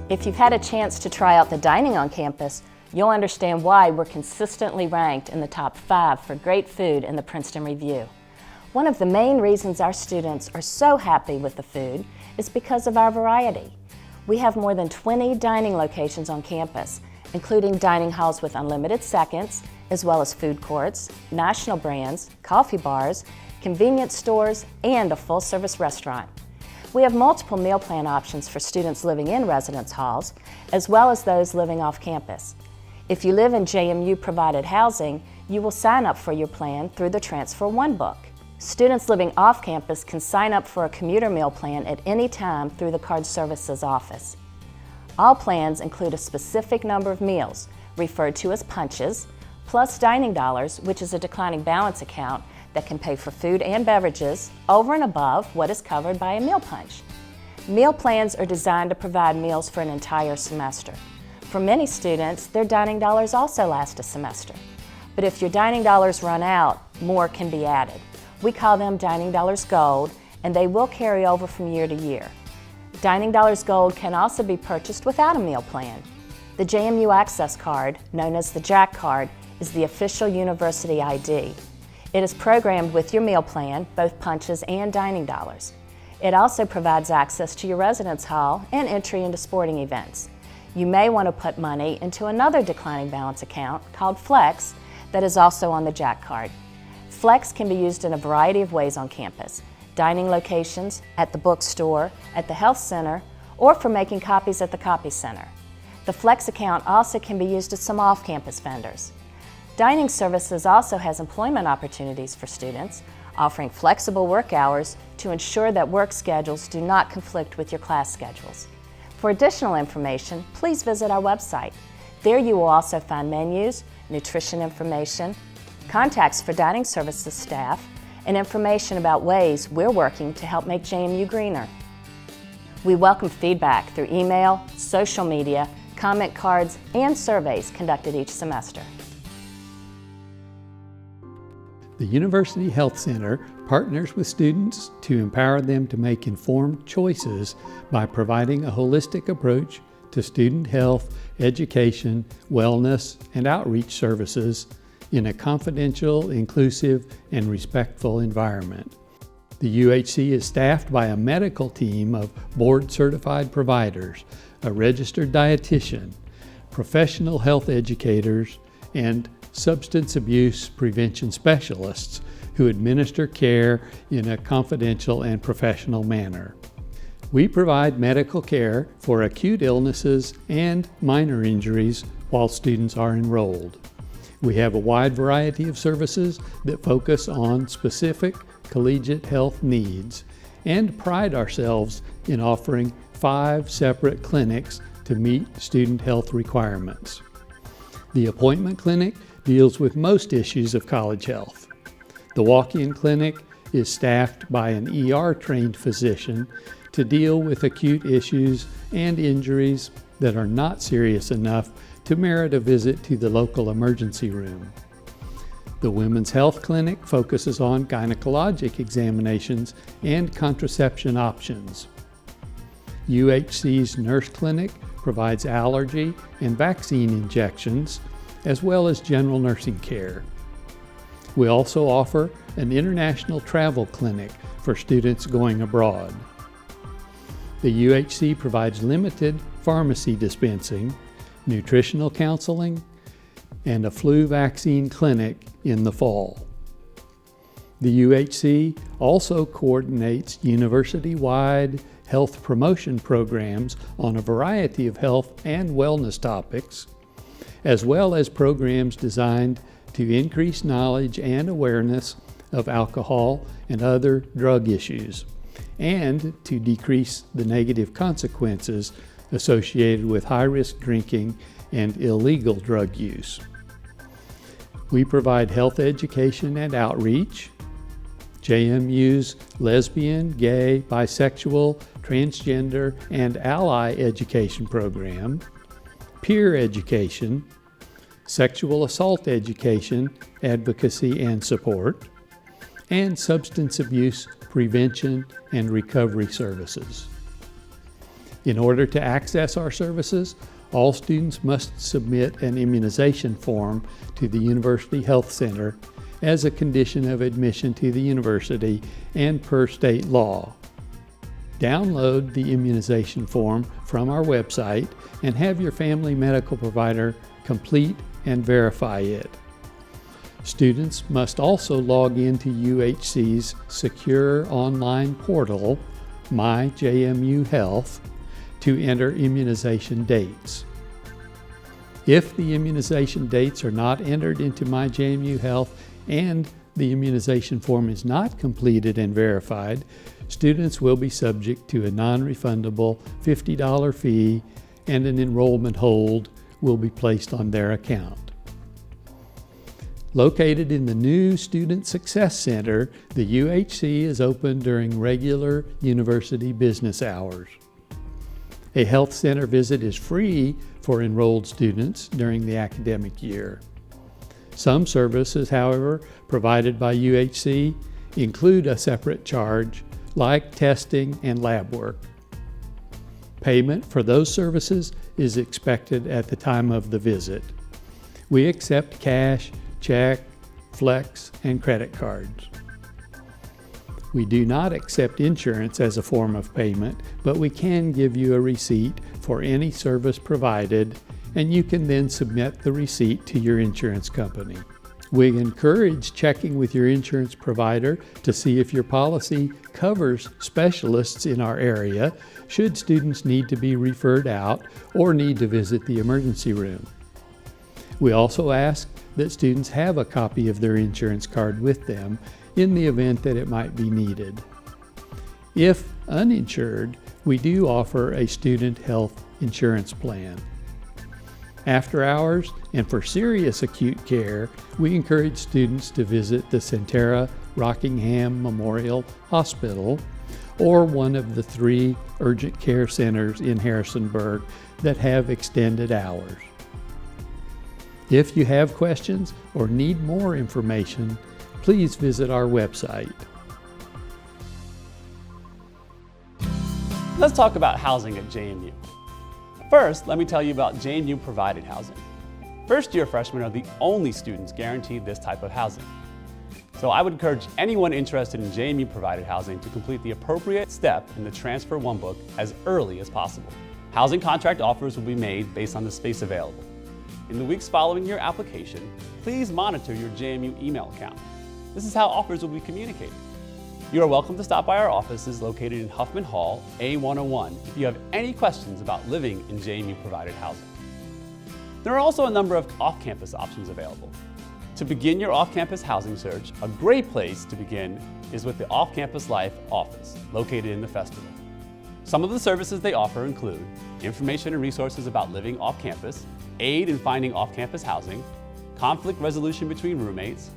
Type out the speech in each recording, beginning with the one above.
If you've had a chance to try out the dining on campus, you'll understand why we're consistently ranked in the top 5 for great food in the Princeton Review. One of the main reasons our students are so happy with the food is because of our variety. We have more than 20 dining locations on campus, including dining halls with unlimited seconds, as well as food courts, national brands, coffee bars, convenience stores, and a full-service restaurant. We have multiple meal plan options for students living in residence halls, as well as those living off campus. If you live in JMU-provided housing, you will sign up for your plan through the Transfer One book. Students living off campus can sign up for a commuter meal plan at any time through the Card Services office. All plans include a specific number of meals, referred to as punches, plus dining dollars, which is a declining balance account that can pay for food and beverages over and above what is covered by a meal punch. Meal plans are designed to provide meals for an entire semester. For many students, their dining dollars also last a semester. But if your dining dollars run out, more can be added. We call them Dining Dollars Gold, and they will carry over from year to year. Dining Dollars Gold can also be purchased without a meal plan. The JMU Access Card, known as the Jack Card, is the official university ID. It is programmed with your meal plan, both punches and dining dollars. It also provides access to your residence hall and entry into sporting events. You may want to put money into another declining balance account called Flex that is also on the Jack Card. Flex can be used in a variety of ways on campus: dining locations, at the bookstore, at the health center, or for making copies at the copy center. The Flex account also can be used at some off-campus vendors. Dining Services also has employment opportunities for students, offering flexible work hours to ensure that work schedules do not conflict with your class schedules. For additional information, please visit our website. There you will also find menus, nutrition information, contacts for Dining Services staff, and information about ways we're working to help make JMU greener. We welcome feedback through email, social media, comment cards, and surveys conducted each semester. The University Health Center partners with students to empower them to make informed choices by providing a holistic approach to student health, education, wellness, and outreach services in a confidential, inclusive, and respectful environment. The UHC is staffed by a medical team of board-certified providers, a registered dietitian, professional health educators, and substance abuse prevention specialists who administer care in a confidential and professional manner. We provide medical care for acute illnesses and minor injuries while students are enrolled. We have a wide variety of services that focus on specific collegiate health needs and pride ourselves in offering 5 separate clinics to meet student health requirements. The appointment clinic deals with most issues of college health. The walk-in clinic is staffed by an ER-trained physician to deal with acute issues and injuries that are not serious enough to merit a visit to the local emergency room. The Women's Health Clinic focuses on gynecologic examinations and contraception options. UHC's Nurse Clinic provides allergy and vaccine injections, as well as general nursing care. We also offer an international travel clinic for students going abroad. The UHC provides limited pharmacy dispensing, nutritional counseling, and a flu vaccine clinic in the fall. The UHC also coordinates university-wide health promotion programs on a variety of health and wellness topics, as well as programs designed to increase knowledge and awareness of alcohol and other drug issues, and to decrease the negative consequences associated with high-risk drinking and illegal drug use. We provide health education and outreach, JMU's lesbian, gay, bisexual, transgender, and ally education program, peer education, sexual assault education, advocacy and support, and substance abuse prevention and recovery services. In order to access our services, all students must submit an immunization form to the University Health Center as a condition of admission to the university and per state law. Download the immunization form from our website and have your family medical provider complete and verify it. Students must also log into UHC's secure online portal, MyJMU Health, to enter immunization dates. If the immunization dates are not entered into MyJMU Health and the immunization form is not completed and verified, students will be subject to a non-refundable $50 fee and an enrollment hold will be placed on their account. Located in the new Student Success Center, the UHC is open during regular university business hours. A health center visit is free for enrolled students during the academic year. Some services, however, provided by UHC include a separate charge, like testing and lab work. Payment for those services is expected at the time of the visit. We accept cash, check, flex, and credit cards. We do not accept insurance as a form of payment, but we can give you a receipt for any service provided, and you can then submit the receipt to your insurance company. We encourage checking with your insurance provider to see if your policy covers specialists in our area should students need to be referred out or need to visit the emergency room. We also ask that students have a copy of their insurance card with them in the event that it might be needed. If uninsured, we do offer a student health insurance plan. After hours and for serious acute care, we encourage students to visit the Sentara Rockingham Memorial Hospital or one of the 3 urgent care centers in Harrisonburg that have extended hours. If you have questions or need more information, please visit our website. Let's talk about housing at JMU. First, let me tell you about JMU provided housing. First-year freshmen are the only students guaranteed this type of housing. So I would encourage anyone interested in JMU provided housing to complete the appropriate step in the Transfer One book as early as possible. Housing contract offers will be made based on the space available. In the weeks following your application, please monitor your JMU email account. This is how offers will be communicated. You are welcome to stop by our offices located in Huffman Hall, A101, if you have any questions about living in JMU provided housing. There are also a number of off-campus options available. To begin your off-campus housing search, a great place to begin is with the Off-Campus Life office, located in the festival. Some of the services they offer include information and resources about living off-campus, aid in finding off-campus housing, conflict resolution between roommates,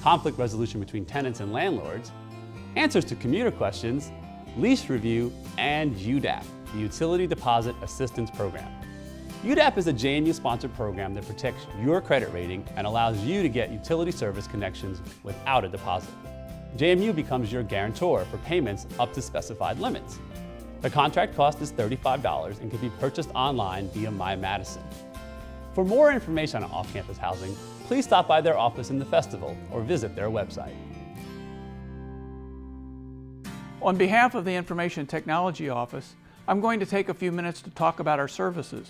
conflict resolution between tenants and landlords, answers to commuter questions, lease review, and UDAP, the Utility Deposit Assistance Program. UDAP is a JMU-sponsored program that protects your credit rating and allows you to get utility service connections without a deposit. JMU becomes your guarantor for payments up to specified limits. The contract cost is $35 and can be purchased online via MyMadison. For more information on off-campus housing, please stop by their office in the festival or visit their website. On behalf of the Information Technology Office, I'm going to take a few minutes to talk about our services.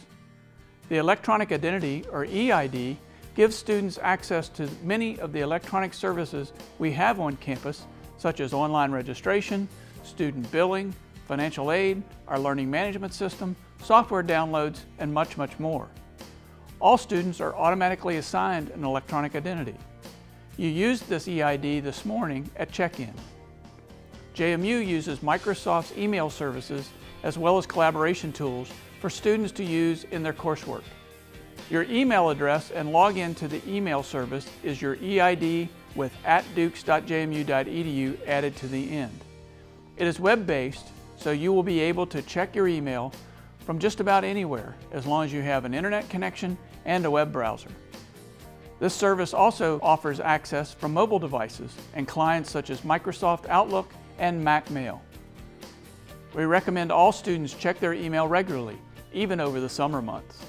The Electronic Identity, or EID, gives students access to many of the electronic services we have on campus, such as online registration, student billing, financial aid, our learning management system, software downloads, and much, much more. All students are automatically assigned an electronic identity. You used this EID this morning at check-in. JMU uses Microsoft's email services as well as collaboration tools for students to use in their coursework. Your email address and login to the email service is your EID with @dukes.jmu.edu added to the end. It is web-based, so you will be able to check your email from just about anywhere as long as you have an internet connection and a web browser. This service also offers access from mobile devices and clients such as Microsoft Outlook and Mac Mail. We recommend all students check their email regularly, even over the summer months.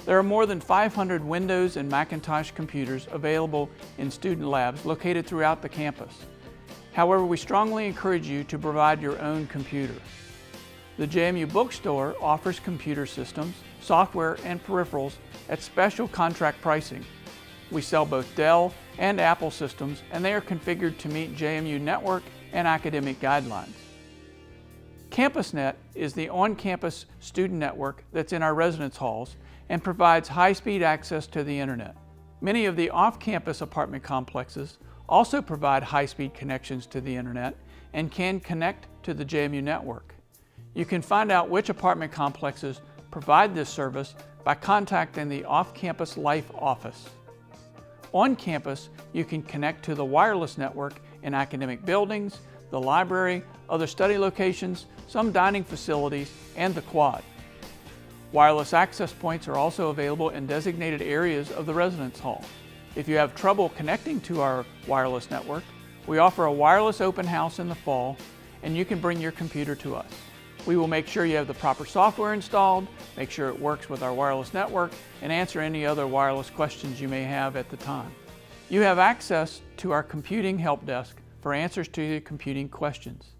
There are more than 500 Windows and Macintosh computers available in student labs located throughout the campus. However, we strongly encourage you to provide your own computer. The JMU Bookstore offers computer systems, software, and peripherals at special contract pricing. We sell both Dell and Apple systems, and they are configured to meet JMU network and academic guidelines. CampusNet is the on-campus student network that's in our residence halls and provides high-speed access to the internet. Many of the off-campus apartment complexes also provide high-speed connections to the internet and can connect to the JMU network. You can find out which apartment complexes provide this service by contacting the Off-Campus Life office. On campus, you can connect to the wireless network in academic buildings, the library, other study locations, some dining facilities, and the quad. Wireless access points are also available in designated areas of the residence hall. If you have trouble connecting to our wireless network, we offer a wireless open house in the fall, and you can bring your computer to us. We will make sure you have the proper software installed, make sure it works with our wireless network, and answer any other wireless questions you may have at the time. You have access to our computing help desk for answers to your computing questions.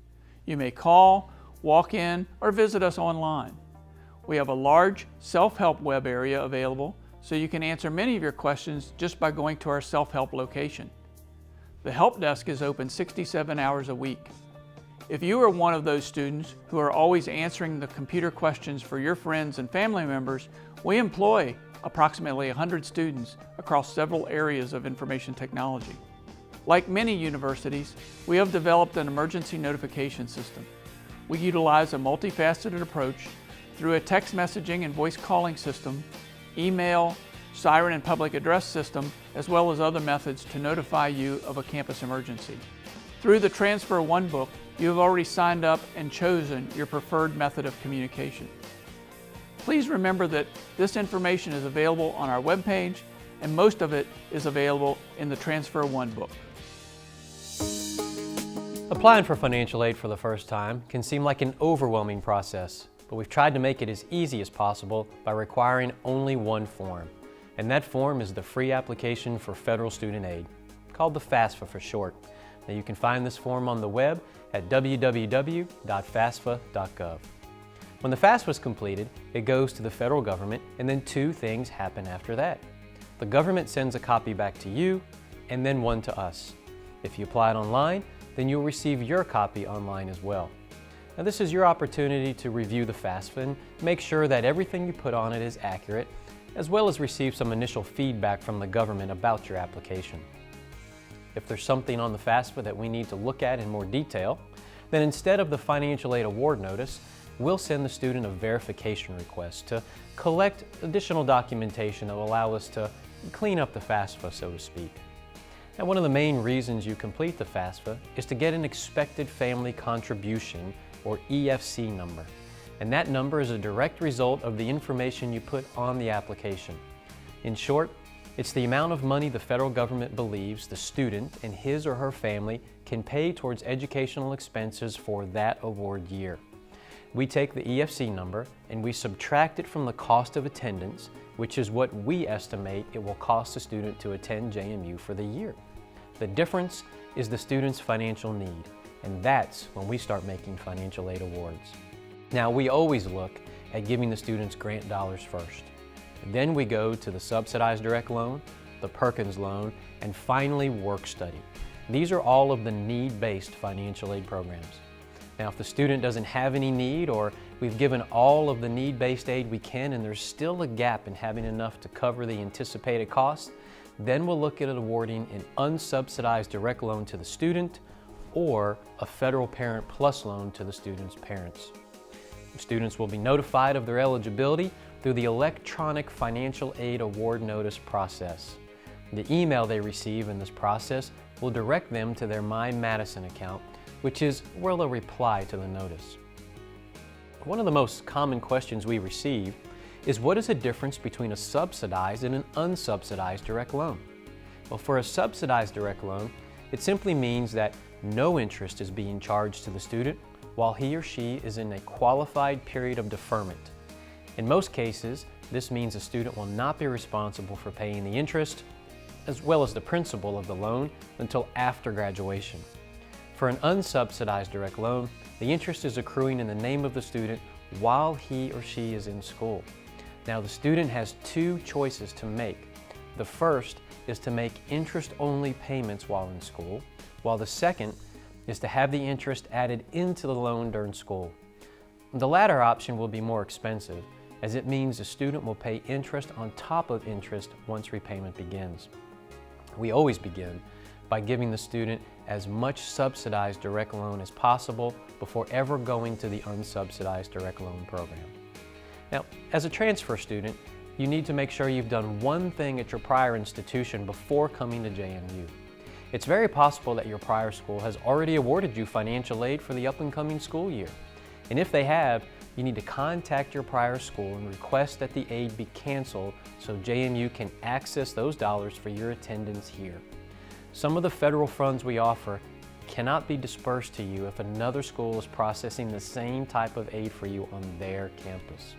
You may call, walk in, or visit us online. We have a large self-help web area available, so you can answer many of your questions just by going to our self-help location. The help desk is open 67 hours a week. If you are one of those students who are always answering the computer questions for your friends and family members, we employ approximately 100 students across several areas of information technology. Like many universities, we have developed an emergency notification system. We utilize a multifaceted approach through a text messaging and voice calling system, email, siren and public address system, as well as other methods to notify you of a campus emergency. Through the Transfer One book, you have already signed up and chosen your preferred method of communication. Please remember that this information is available on our webpage, and most of it is available in the Transfer One book. Applying for financial aid for the first time can seem like an overwhelming process, but we've tried to make it as easy as possible by requiring only one form. And that form is the free application for federal student aid, called the FAFSA for short. Now you can find this form on the web at www.fasfa.gov. When the FAFSA is completed, it goes to the federal government, and then two things happen after that. The government sends a copy back to you, and then one to us. If you apply it online, then you'll receive your copy online as well. Now this is your opportunity to review the FAFSA and make sure that everything you put on it is accurate, as well as receive some initial feedback from the government about your application. If there's something on the FAFSA that we need to look at in more detail, then instead of the financial aid award notice, we'll send the student a verification request to collect additional documentation that will allow us to clean up the FAFSA, so to speak. Now, one of the main reasons you complete the FAFSA is to get an expected family contribution, or EFC number. And that number is a direct result of the information you put on the application. In short, it's the amount of money the federal government believes the student and his or her family can pay towards educational expenses for that award year. We take the EFC number and we subtract it from the cost of attendance, which is what we estimate it will cost a student to attend JMU for the year. The difference is the student's financial need, and that's when we start making financial aid awards. Now, we always look at giving the students grant dollars first. Then we go to the subsidized direct loan, the Perkins loan, and finally work study. These are all of the need-based financial aid programs. Now, if the student doesn't have any need, or we've given all of the need-based aid we can and there's still a gap in having enough to cover the anticipated costs, then we'll look at awarding an unsubsidized direct loan to the student or a federal Parent Plus loan to the student's parents. Students will be notified of their eligibility through the electronic financial aid award notice process. The email they receive in this process will direct them to their My Madison account, which is where they'll reply to the notice. One of the most common questions we receive is, what is the difference between a subsidized and an unsubsidized direct loan? Well, for a subsidized direct loan, it simply means that no interest is being charged to the student while he or she is in a qualified period of deferment. In most cases, this means a student will not be responsible for paying the interest as well as the principal of the loan until after graduation. For an unsubsidized direct loan, the interest is accruing in the name of the student while he or she is in school. Now, the student has two choices to make. The first is to make interest-only payments while in school, while the second is to have the interest added into the loan during school. The latter option will be more expensive, as it means the student will pay interest on top of interest once repayment begins. We always begin by giving the student as much subsidized direct loan as possible before ever going to the unsubsidized direct loan program. Now, as a transfer student, you need to make sure you've done one thing at your prior institution before coming to JMU. It's very possible that your prior school has already awarded you financial aid for the up-and-coming school year. And if they have, you need to contact your prior school and request that the aid be canceled so JMU can access those dollars for your attendance here. Some of the federal funds we offer cannot be dispersed to you if another school is processing the same type of aid for you on their campus.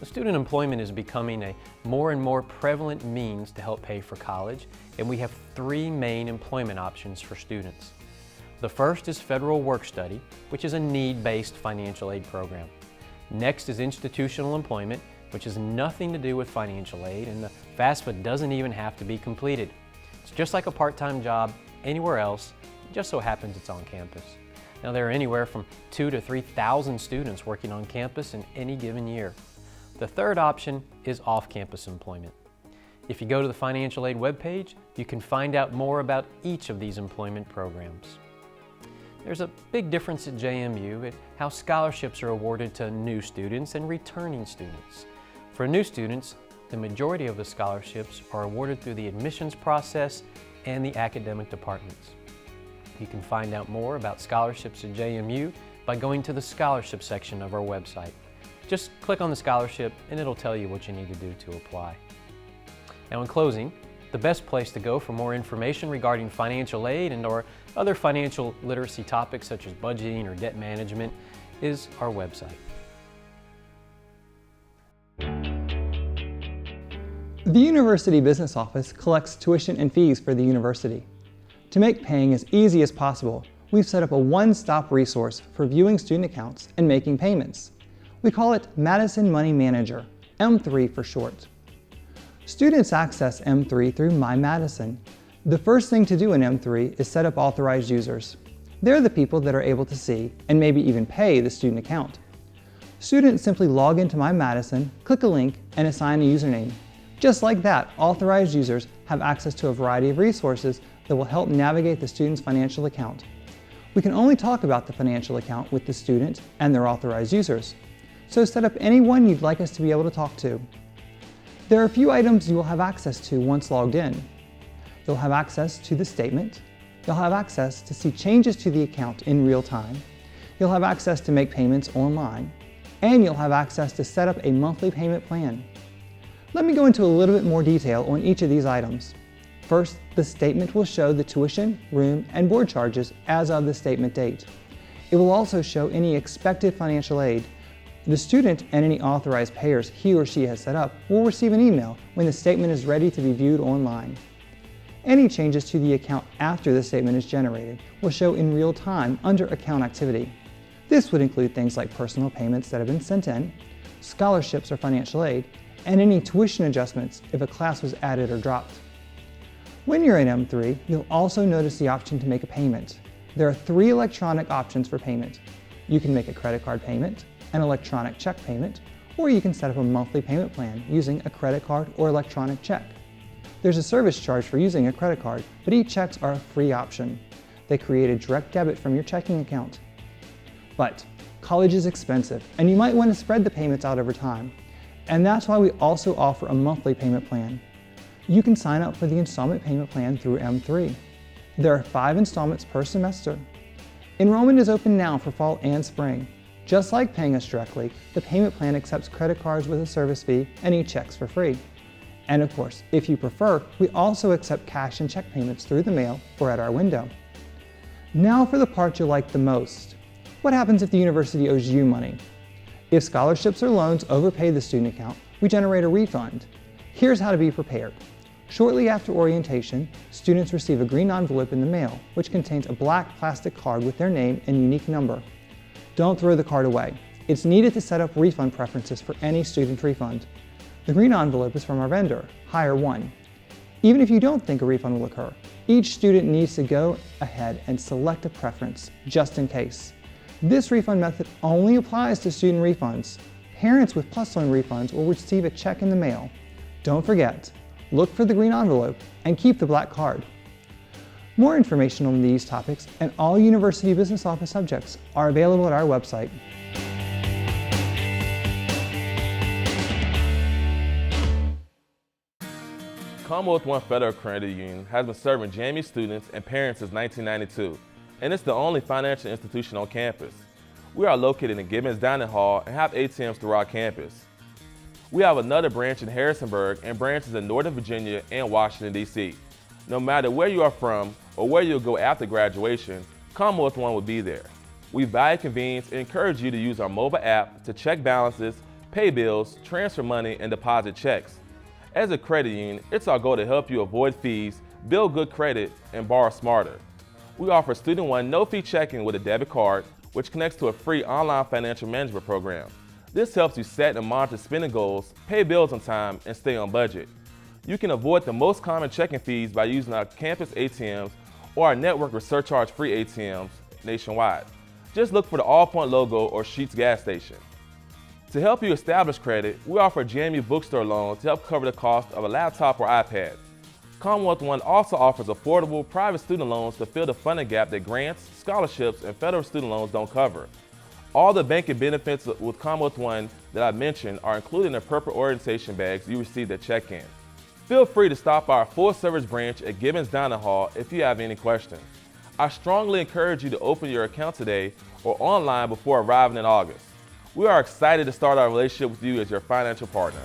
The student employment is becoming a more and more prevalent means to help pay for college, and we have three main employment options for students. The first is federal work study, which is a need-based financial aid program. Next is institutional employment, which has nothing to do with financial aid, and the FAFSA doesn't even have to be completed. It's just like a part-time job anywhere else, it just so happens it's on campus. Now, there are anywhere from 2,000 to 3,000 students working on campus in any given year. The third option is off-campus employment. If you go to the financial aid webpage, you can find out more about each of these employment programs. There's a big difference at JMU in how scholarships are awarded to new students and returning students. For new students, the majority of the scholarships are awarded through the admissions process and the academic departments. You can find out more about scholarships at JMU by going to the scholarship section of our website. Just click on the scholarship and it'll tell you what you need to do to apply. Now, in closing, the best place to go for more information regarding financial aid and or other financial literacy topics such as budgeting or debt management is our website. The University Business Office collects tuition and fees for the university. To make paying as easy as possible, we've set up a one-stop resource for viewing student accounts and making payments. We call it Madison Money Manager, M3 for short. Students access M3 through My Madison. The first thing to do in M3 is set up authorized users. They're the people that are able to see and maybe even pay the student account. Students simply log into My Madison, click a link, and assign a username. Just like that, authorized users have access to a variety of resources that will help navigate the student's financial account. We can only talk about the financial account with the student and their authorized users. So set up anyone you'd like us to be able to talk to. There are a few items you will have access to once logged in. You'll have access to the statement. You'll have access to see changes to the account in real time. You'll have access to make payments online. And you'll have access to set up a monthly payment plan. Let me go into a little bit more detail on each of these items. First, the statement will show the tuition, room, and board charges as of the statement date. It will also show any expected financial aid. The student and any authorized payers he or she has set up will receive an email when the statement is ready to be viewed online. Any changes to the account after the statement is generated will show in real time under Account Activity. This would include things like personal payments that have been sent in, scholarships or financial aid, and any tuition adjustments if a class was added or dropped. When you're in M3, you'll also notice the option to make a payment. There are 3 electronic options for payment. You can make a credit card payment, an electronic check payment, or you can set up a monthly payment plan using a credit card or electronic check. There's a service charge for using a credit card, but e-checks are a free option. They create a direct debit from your checking account. But college is expensive, and you might want to spread the payments out over time. And that's why we also offer a monthly payment plan. You can sign up for the installment payment plan through M3. There are 5 installments per semester. Enrollment is open now for fall and spring. Just like paying us directly, the payment plan accepts credit cards with a service fee and e-checks for free. And of course, if you prefer, we also accept cash and check payments through the mail or at our window. Now for the part you'll like the most. What happens if the university owes you money? If scholarships or loans overpay the student account, we generate a refund. Here's how to be prepared. Shortly after orientation, students receive a green envelope in the mail, which contains a black plastic card with their name and unique number. Don't throw the card away. It's needed to set up refund preferences for any student refund. The green envelope is from our vendor, Hire One. Even if you don't think a refund will occur, each student needs to go ahead and select a preference, just in case. This refund method only applies to student refunds. Parents with PlusLearn refunds will receive a check in the mail. Don't forget, look for the green envelope and keep the black card. More information on these topics and all University Business Office subjects are available at our website. Commonwealth One Federal Credit Union has been serving JMU students and parents since 1992, and it's the only financial institution on campus. We are located in Gibbons Dining Hall and have ATMs throughout campus. We have another branch in Harrisonburg and branches in Northern Virginia and Washington, D.C. No matter where you are from or where you'll go after graduation, Commonwealth One will be there. We value convenience and encourage you to use our mobile app to check balances, pay bills, transfer money, and deposit checks. As a credit union, it's our goal to help you avoid fees, build good credit, and borrow smarter. We offer Student One no-fee checking with a debit card, which connects to a free online financial management program. This helps you set and monitor spending goals, pay bills on time, and stay on budget. You can avoid the most common checking fees by using our campus ATMs or our network of surcharge-free ATMs nationwide. Just look for the Allpoint logo or Sheetz gas station. To help you establish credit, we offer a JMU bookstore loan to help cover the cost of a laptop or iPad. Commonwealth One also offers affordable private student loans to fill the funding gap that grants, scholarships, and federal student loans don't cover. All the banking benefits with Commonwealth One that I mentioned are included in the purple orientation bags you received at check-in. Feel free to stop by our full-service branch at Gibbons Dining Hall if you have any questions. I strongly encourage you to open your account today or online before arriving in August. We are excited to start our relationship with you as your financial partner.